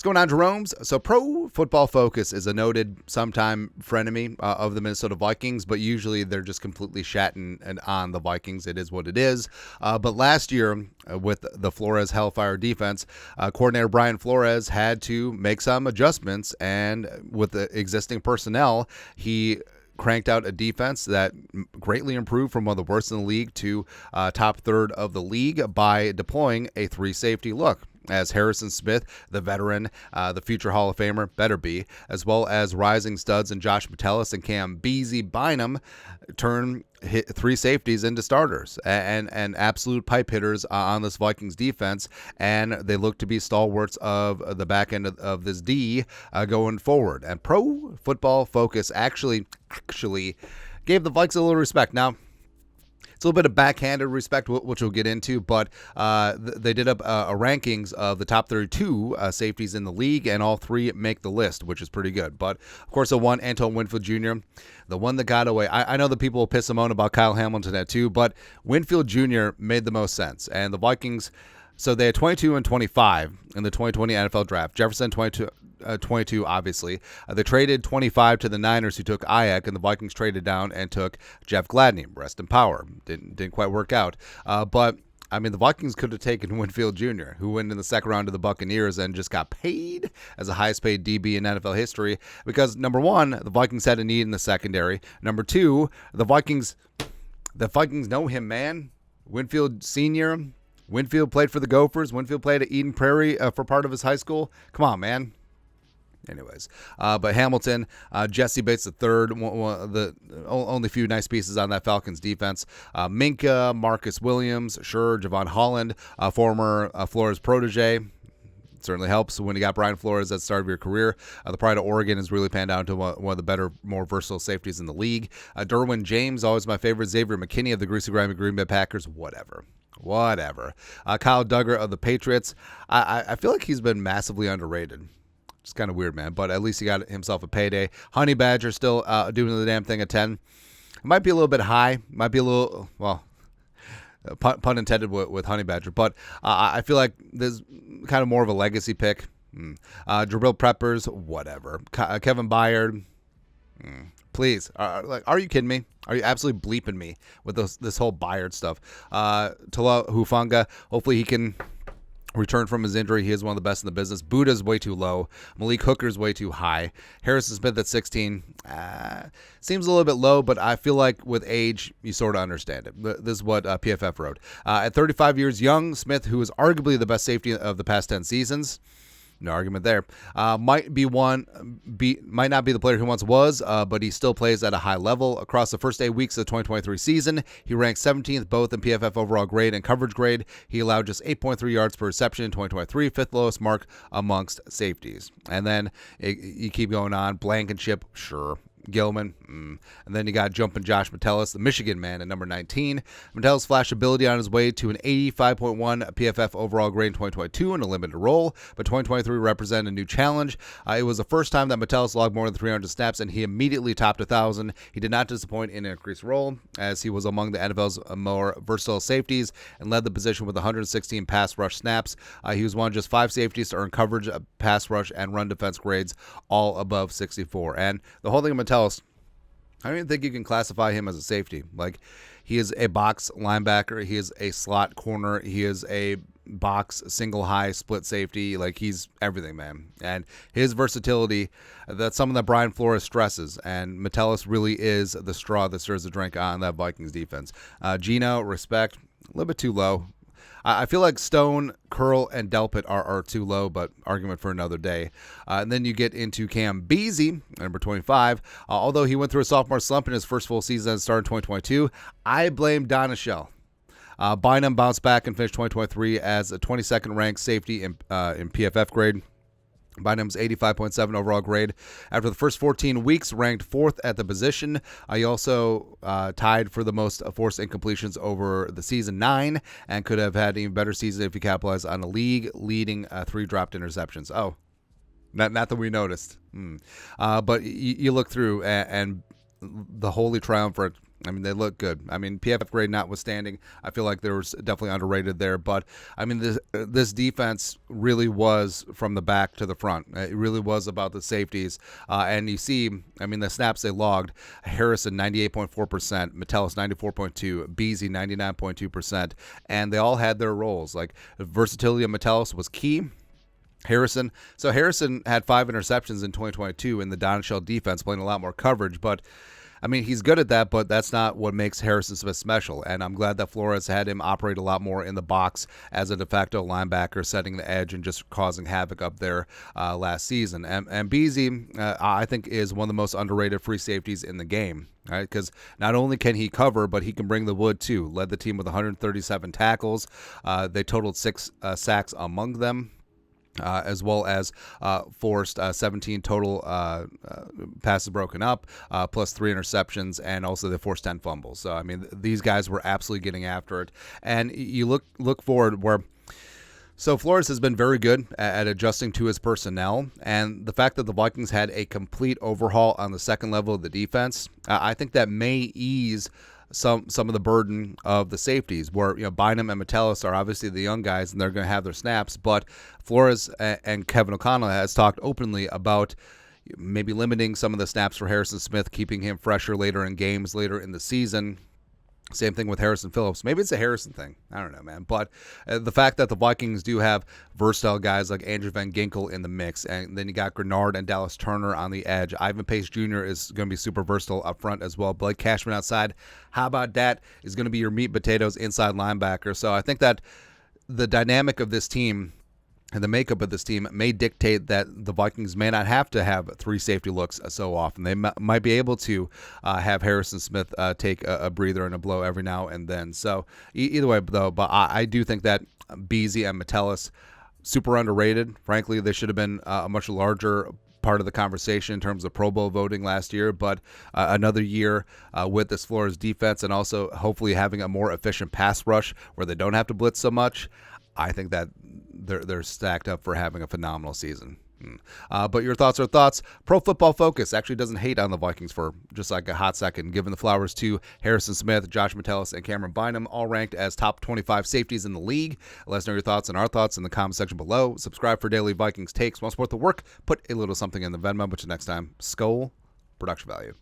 going on, Jerome's? So Pro Football Focus is a noted sometime frenemy of the Minnesota Vikings, but usually they're just completely shatting and on the Vikings. It is what it is. But last year, with the Flores Hellfire defense, coordinator Brian Flores had to make some adjustments, and with the existing personnel, he cranked out a defense that greatly improved from one of the worst in the league to top third of the league by deploying a 3-safety look, as Harrison Smith, the veteran, the future Hall of Famer, better be, as well as rising studs in Josh Metellus and Camryn Bynum, turn 3 safeties into starters and absolute pipe hitters on this Vikings defense, and they look to be stalwarts of the back end of this D going forward. And Pro Football Focus actually gave the Vikes a little respect. Now, it's a little bit of backhanded respect, which we'll get into, but they did up a rankings of the top 32 safeties in the league, and all 3 make the list, which is pretty good. But, of course, the one, Antoine Winfield Jr., the one that got away. I know that people will piss him on about Kyle Hamilton at too, but Winfield Jr. made the most sense. And the Vikings, so they had 22 and 25 in the 2020 NFL Draft. Jefferson, 22, obviously. They traded 25 to the Niners, who took Ayak, and the Vikings traded down and took Jeff Gladney. Rest in power. Didn't quite work out. But I mean, the Vikings could have taken Winfield Jr., who went in the second round to the Buccaneers and just got paid as the highest paid DB in NFL history because, number one, the Vikings had a need in the secondary. Number two, the Vikings know him, man. Winfield Sr., Winfield played for the Gophers. Winfield played at Eden Prairie for part of his high school. Come on, man. Anyways, but Hamilton, Jesse Bates the third, one of the only few nice pieces on that Falcons defense. Minka, Marcus Williams, sure, Javon Holland, former Flores protege. Certainly helps when you got Brian Flores at the start of your career. The pride of Oregon has really panned out to one of the better, more versatile safeties in the league. Derwin James, always my favorite. Xavier McKinney of the Greasy Grimy Green Bay Packers, whatever. Kyle Duggar of the Patriots. I feel like he's been massively underrated. It's kind of weird, man, but at least he got himself a payday. Honey Badger still doing the damn thing at 10. It might be a little bit high. Might be a little, well, pun intended with Honey Badger, but I feel like there's kind of more of a legacy pick. Jabril Peppers, whatever. Kevin Byard, please. Are you kidding me? Are you absolutely bleeping me with this whole Byard stuff? Tala Hufanga, hopefully he can return from his injury. He is one of the best in the business. Buddha's way too low. Malik Hooker's way too high. Harrison Smith at 16 seems a little bit low, but I feel like with age, you sort of understand it. This is what PFF wrote. At 35 years young, Smith, who is arguably the best safety of the past 10 seasons, no argument there. Might not be the player he once was, but he still plays at a high level. Across the first 8 weeks of the 2023 season, he ranked 17th both in PFF overall grade and coverage grade. He allowed just 8.3 yards per reception in 2023, fifth lowest mark amongst safeties. And then you keep going on. Blankenship, sure. Gilman, and then you got jumping Josh Metellus, the Michigan man, at number 19. Metellus flashed ability on his way to an 85.1 PFF overall grade in 2022 in a limited role, but 2023 represented a new challenge. It was the first time that Metellus logged more than 300 snaps, and he immediately topped 1,000. He did not disappoint in an increased role, as he was among the NFL's more versatile safeties and led the position with 116 pass rush snaps. He was one of just 5 safeties to earn coverage, pass rush, and run defense grades, all above 64. And the whole thing of Metellus, I don't even think you can classify him as a safety. Like, he is a box linebacker. He is a slot corner. He is a box single high split safety. Like, he's everything, man. And his versatility, that's something that Brian Flores stresses. And Metellus really is the straw that stirs the drink on that Vikings defense. Gino, respect, a little bit too low. I feel like Stone, Curl, and Delpit are too low, but argument for another day. And then you get into Cam Beasley, number 25. Although he went through a sophomore slump in his first full season and started in 2022, I blame Donashell. Bynum bounced back and finished 2023 as a 22nd ranked safety in PFF grade. Bynum's 85.7 overall grade. After the first 14 weeks, ranked 4th at the position. He also tied for the most forced incompletions over the season, 9, and could have had an even better season if he capitalized on a league-leading 3 dropped interceptions. Oh, not that we noticed. But you look through, and the holy triumvirate I mean, they look good. I mean, PFF grade notwithstanding, I feel like there was definitely underrated there. But I mean, this defense really was from the back to the front. It really was about the safeties. And you see, I mean, the snaps they logged: Harrison 98.4%, Metellus 94.2%, Beasley 99.2%, and they all had their roles. Like, versatility of Metellus was key. Harrison had 5 interceptions in 2022 in the Don Shell defense, playing a lot more coverage, but I mean, he's good at that, but that's not what makes Harrison Smith special. And I'm glad that Flores had him operate a lot more in the box as a de facto linebacker, setting the edge and just causing havoc up there last season. And Beasley, I think, is one of the most underrated free safeties in the game. Right, because not only can he cover, but he can bring the wood too. Led the team with 137 tackles. They totaled 6 sacks among them. As well as forced 17 total passes broken up, plus 3 interceptions, and also they forced 10 fumbles. So, I mean, these guys were absolutely getting after it. And you look forward where... So Flores has been very good at adjusting to his personnel, and the fact that the Vikings had a complete overhaul on the second level of the defense, I think that may ease some of the burden of the safeties, where Bynum and Metellus are obviously the young guys and they're going to have their snaps, but Flores and Kevin O'Connell has talked openly about maybe limiting some of the snaps for Harrison Smith, keeping him fresher later in games, later in the season. Same thing with Harrison Phillips. Maybe it's a Harrison thing. I don't know, man. But the fact that the Vikings do have versatile guys like Andrew Van Ginkel in the mix, and then you got Grenard and Dallas Turner on the edge. Ivan Pace Jr. is going to be super versatile up front as well. Blake Cashman outside. How about that? Is going to be your meat and potatoes inside linebacker. So I think that the dynamic of this team and the makeup of this team may dictate that the Vikings may not have to have 3 safety looks so often. They might be able to have Harrison Smith take a breather and a blow every now and then. So either way, though, but I do think that Beasley and Metellus, super underrated. Frankly, they should have been a much larger part of the conversation in terms of Pro Bowl voting last year, but another year with this Flores defense, and also hopefully having a more efficient pass rush where they don't have to blitz so much. I think that they're stacked up for having a phenomenal season. But your thoughts are thoughts. Pro Football Focus actually doesn't hate on the Vikings for just like a hot second, giving the flowers to Harrison Smith, Josh Metellus, and Camryn Bynum, all ranked as top 25 safeties in the league. Let us know your thoughts and our thoughts in the comment section below. Subscribe for daily Vikings takes. Want to support the work? Put a little something in the Venmo. But until next time, Skol, production value.